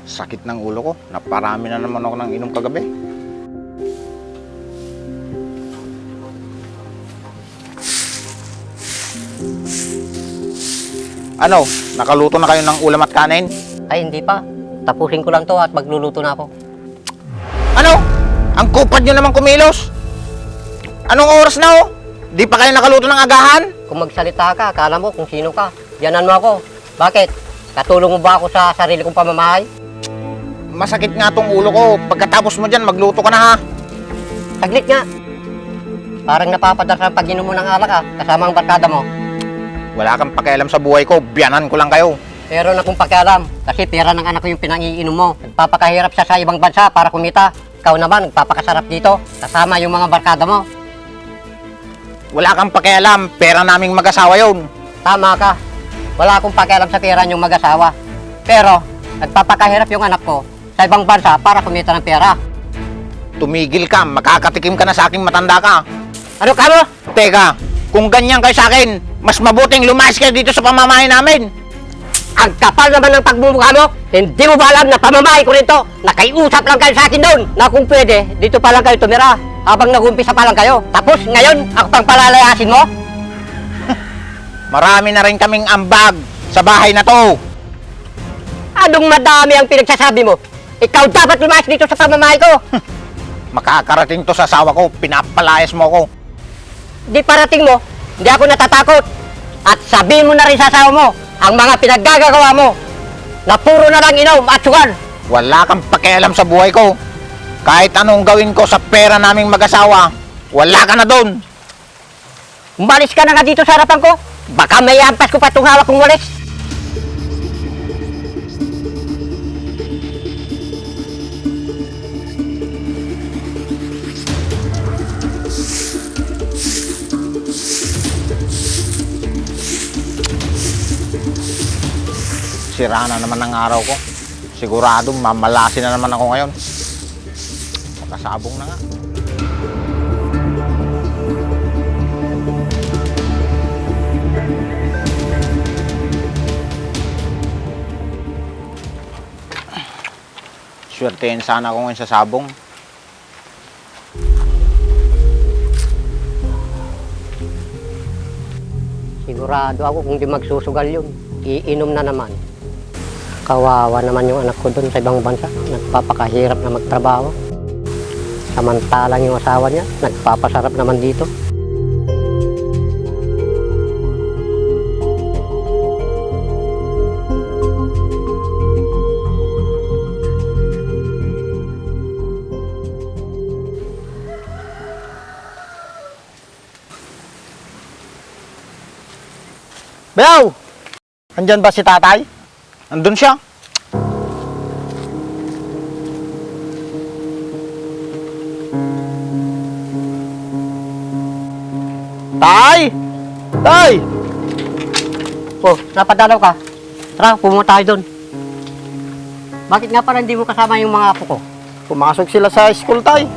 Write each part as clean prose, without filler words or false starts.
Sakit ng ulo ko. Naparami na naman ako ng inom kagabi. Ano? Nakaluto na kayo ng ulam at kanin? Ay, hindi pa. Tapusin ko lang to at magluluto na ako. Ano? Ang kupad nyo naman kumilos. Anong oras na oh? Di pa kayo nakaluto ng agahan? Kung magsalita ka, akala mo kung sino ka. Yanan mo ako. Bakit? Katulong mo ba ako sa sarili kong pamamahay? Masakit nga tong ulo ko. Pagkatapos mo dyan, magluto ka na ha. Saglit nga. Parang napapadala sa pag-inom mo ng alak ah, kasama ang barkada mo. Wala kang pakialam sa buhay ko. Biyanan ko lang kayo. Pero na kung pakialam, kasi pera ng anak ko yung pinangiinom mo. Nagpapakahirap siya sa ibang bansa para kumita. Ikaw naman, nagpapakasarap dito, kasama yung mga barkada mo. Wala kang pakialam. Pera naming mag-asawa yun. Tama ka. Wala akong pakialam sa pera niyong mag-asawa. Pero, nagpapakahirap yung anak ko sa ibang bansa para kumita ng pera. Tumigil ka. Makakatikim ka na sa aking matanda ka. Ano ka mo? Teka, kung ganyan kayo sa akin, mas mabuting lumayas kayo dito sa pamamahay namin. Ang kapal naman ng pagmumukha mo. Hindi mo ba alam na pamamahay ko rito? Nakiusap lang kayo sa akin doon. Na kung pwede, dito pa lang kayo tumira. Habang nag-umpisa pa lang kayo. Tapos ngayon, ako pang palalayasin mo? Marami na rin kaming ambag sa bahay na to. Anong madami ang pinagsasabi mo? Ikaw dapat lumayas dito sa pamamahay ko. Makakarating to sa asawa ko. Pinapalayas mo ko. Di parating mo, hindi ako natatakot. At sabihin mo na rin sa asawa mo, ang mga pinaggagawa mo, na puro na lang inom at sugal. Wala kang pakialam sa buhay ko. Kahit anong gawin ko sa pera naming mag-asawa, wala ka na doon. Umalis ka na nga dito sa harapan ko. Baka may ampas ko pa itong hawak kong walis. Sira na naman ang araw ko. Sigurado mamalasin na naman ako ngayon. Makasabong na nga. Swertein sana ako ngayon sa sabong. Sigurado ako kung di magsusugal yun, iinom na naman. Kawawa naman yung anak ko doon sa ibang bansa. Nagpapakahirap na magtrabaho. Samantalang yung asawa niya, nagpapasarap naman dito. Bayaw! Andyan ba si tatay? Andun siya. Tay! Tay! Oh, napadalaw ka. Tara, pumunta tayo doon. Bakit nga parang hindi mo kasama yung mga apo ko? Pumasok sila sa school, tay.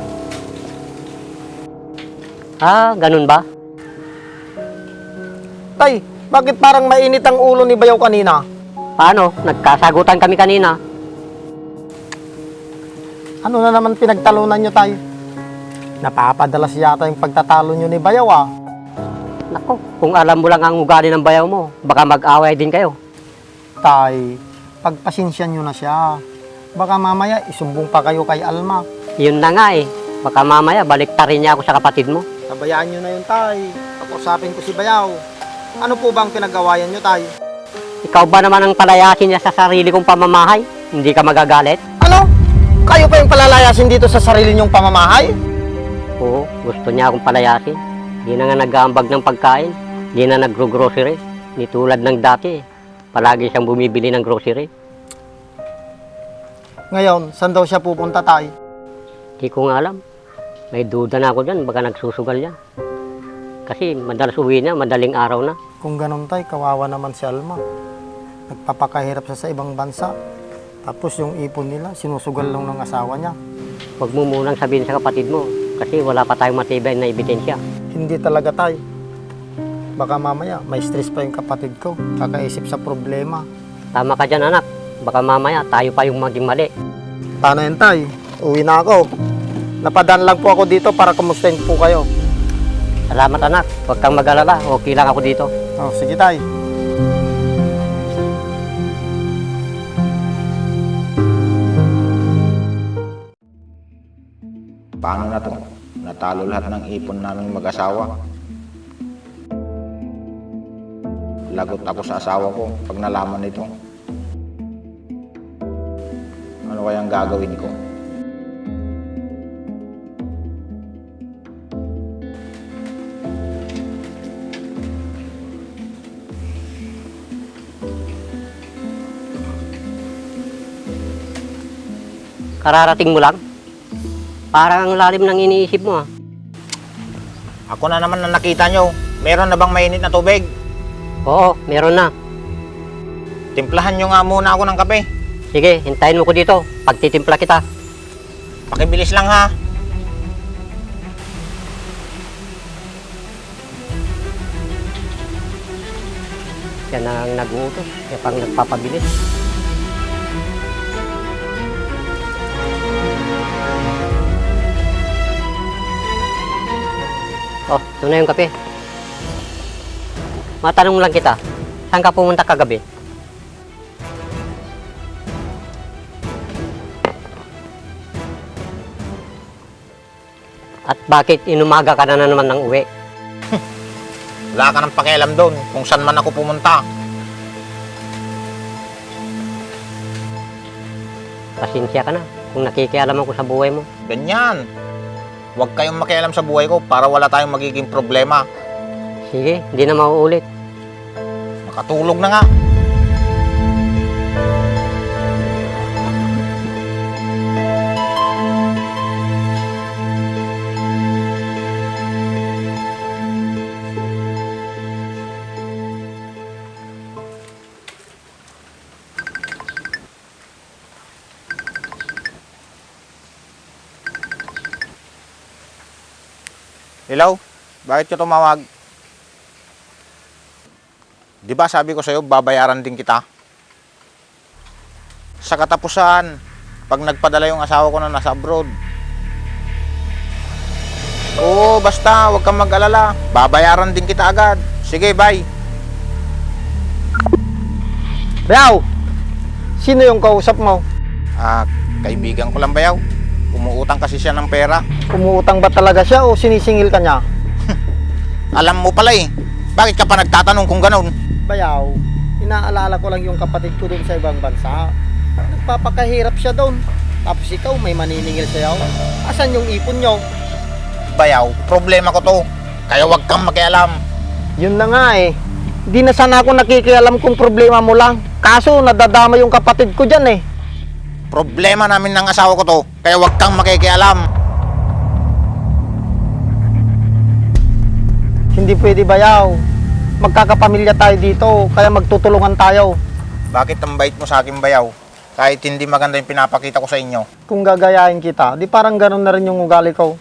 Ah, ganun ba? Tay, bakit parang mainit ang ulo ni Bayaw kanina? Paano? Nagkasagutan kami kanina. Ano na naman pinagtalunan nyo, tay? Napapadalas yata yung pagtatalo nyo ni Bayaw, ah. Nako, kung alam mo lang ang ugali ng bayaw mo, baka mag-away din kayo. Tay, pagpasensyan nyo na siya. Baka mamaya isumbong pa kayo kay Alma. Yun na nga eh. Baka mamaya baliktarin niya ako sa kapatid mo. Tabayaan nyo na yun, tay. Pag-usapin ko si Bayaw. Ano po bang pinagawayan nyo, tay? Ikaw ba naman ang palayasin niya sa sarili kong pamamahay? Hindi ka magagalit? Ano? Kayo pa yung palalayasin dito sa sarili nyong pamamahay? Oo, gusto niya akong palayasin. Hindi na nga nag-aambag ng pagkain. Hindi na nag-grocery. Hindi tulad ng dati. Palagi siyang bumibili ng grocery. Ngayon, saan daw siya pupunta, tay? Hindi ko nga alam. May duda na ako dyan, baka nagsusugal yan. Kasi madalas uwi niya, madaling araw na. Kung ganun, tay, kawawa naman si Alma. Nagpapakahirap siya sa ibang bansa. Tapos yung ipon nila, sinusugal lang ng asawa niya. Huwag mo munang sabihin sa kapatid mo kasi wala pa tayong matibay na ebidensya. Hindi talaga, tay. Baka mamaya may stress pa yung kapatid ko. Kakaisip sa problema. Tama ka dyan anak. Baka mamaya tayo pa yung maging mali. Paano yan, tay? Uwi na ako. Napadaan lang po ako dito para kumustahin po kayo. Salamat anak, huwag kang mag-alala. Okay lang ako dito. Oh, sige, tay. Paano na to? Natalo lahat ng ipon naming mag-asawa. Lagot ako sa asawa ko pag nalaman nito. Ano kayang gagawin ko? Kararating mo lang? Parang ang lalim ng iniisip mo ah. Ako na naman na nakita nyo. Meron na bang mainit na tubig? Oo, meron na. Timplahan nyo nga muna ako ng kape. Sige, hintayin mo ko dito. Pagtitimpla kita. Pakibilis lang ha. Yan ang nag-uutos. Yan pang nagpapabilis. Oh, ito na yung kape. Matanong lang kita. Saan ka pumunta kagabi? At bakit inumaga ka na naman ng uwi? Wala ka ng pakialam doon kung saan man ako pumunta. Pasensya ka na kung nakikialam ako sa buhay mo. Ganyan. Huwag kayong makialam sa buhay ko para wala tayong magiging problema. Sige, hindi na mauulit. Makatulog na nga. Hello? Bakit ka tumawag? Di ba sabi ko sa'yo, babayaran din kita? Sa katapusan, pag nagpadala yung asawa ko na nasa abroad. Oo, basta, huwag kang mag-alala. Babayaran din kita agad. Sige, bye. Bayaw! Sino yung kausap mo? Kaibigan ko lang bayaw. Umuutang kasi siya ng pera. Umuutang ba talaga siya o sinisingil ka niya? Alam mo pala eh. Bakit ka pa nagtatanong kung ganun? Bayaw, inaalala ko lang yung kapatid ko doon sa ibang bansa. Nagpapakahirap siya doon. Tapos ikaw may maniningil sa'yo. Asan yung ipon nyo? Bayaw, problema ko to. Kaya huwag kang makialam. Yun na nga eh. Di na sana ako nakikialam kung problema mo lang. Kaso nadadama yung kapatid ko dyan eh. Problema namin ng asawa ko to. Kaya huwag kang makikialam. Hindi pwede bayaw. Magkakapamilya tayo dito, kaya magtutulungan tayo. Bakit ang bait mo sa akin, bayaw? Kahit hindi maganda yung pinapakita ko sa inyo. Kung gagayahin kita, di parang ganun na rin yung ugali ko.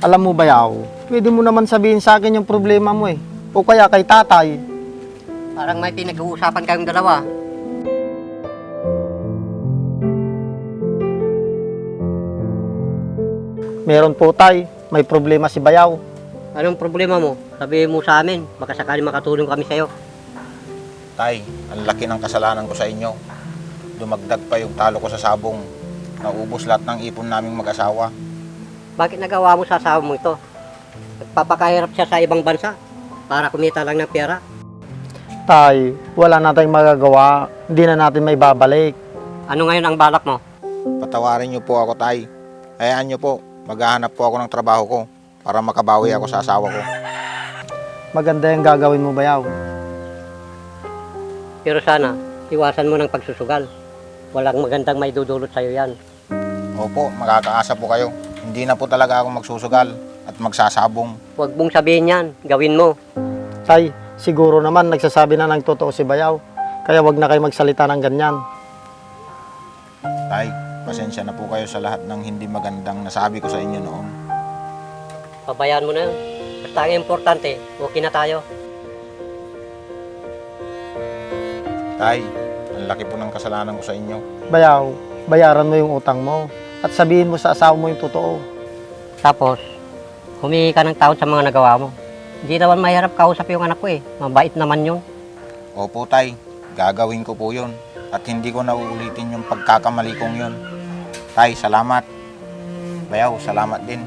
Alam mo bayaw, pwede mo naman sabihin sa akin yung problema mo eh. O kaya kay tatay. Parang may pinag-uusapan kayong dalawa. Meron po tay, may problema si bayaw. Anong problema mo? Sabihin mo sa amin. Baka sakali makatulong kami sa'yo. Tay, ang laki ng kasalanan ko sa inyo. Dumagdag pa yung talo ko sa sabong. Naubos lahat ng ipon naming mag-asawa. Bakit nagawa mo sa asawa mo ito? Nagpapakahirap siya sa ibang bansa para kumita lang ng pera. Tay, wala na tayong magagawa. Hindi na natin may babalik. Ano ngayon ang balak mo? Patawarin niyo po ako, tay. Hayaan niyo po, maghahanap po ako ng trabaho ko para makabawi ako sa asawa ko. Maganda yung gagawin mo bayaw. Pero sana, iwasan mo ng pagsusugal. Walang magandang may dudulot sa'yo yan. Opo, makakaasa po kayo. Hindi na po talaga ako magsusugal at magsasabong. Huwag mong sabihin yan. Gawin mo. Tay, siguro naman nagsasabi na ng totoo si bayaw. Kaya wag na kayo magsalita ng ganyan. Tay, pasensya na po kayo sa lahat ng hindi magandang nasabi ko sa inyo noon. Pabayaan mo na yun. Basta ang importante, okay na tayo. Tay, ang Ang laki po ng kasalanan ko sa inyo. Bayaw, bayaran mo yung utang mo. At sabihin mo sa asawa mo yung totoo. Tapos, humingi ka ng tawad sa mga nagawa mo. Hindi naman mahirap kausap yung anak ko eh. Mabait naman yun. Opo tay, gagawin ko po yun. At hindi ko na uulitin yung pagkakamali kong yun. Tay, salamat. Bayaw, salamat din.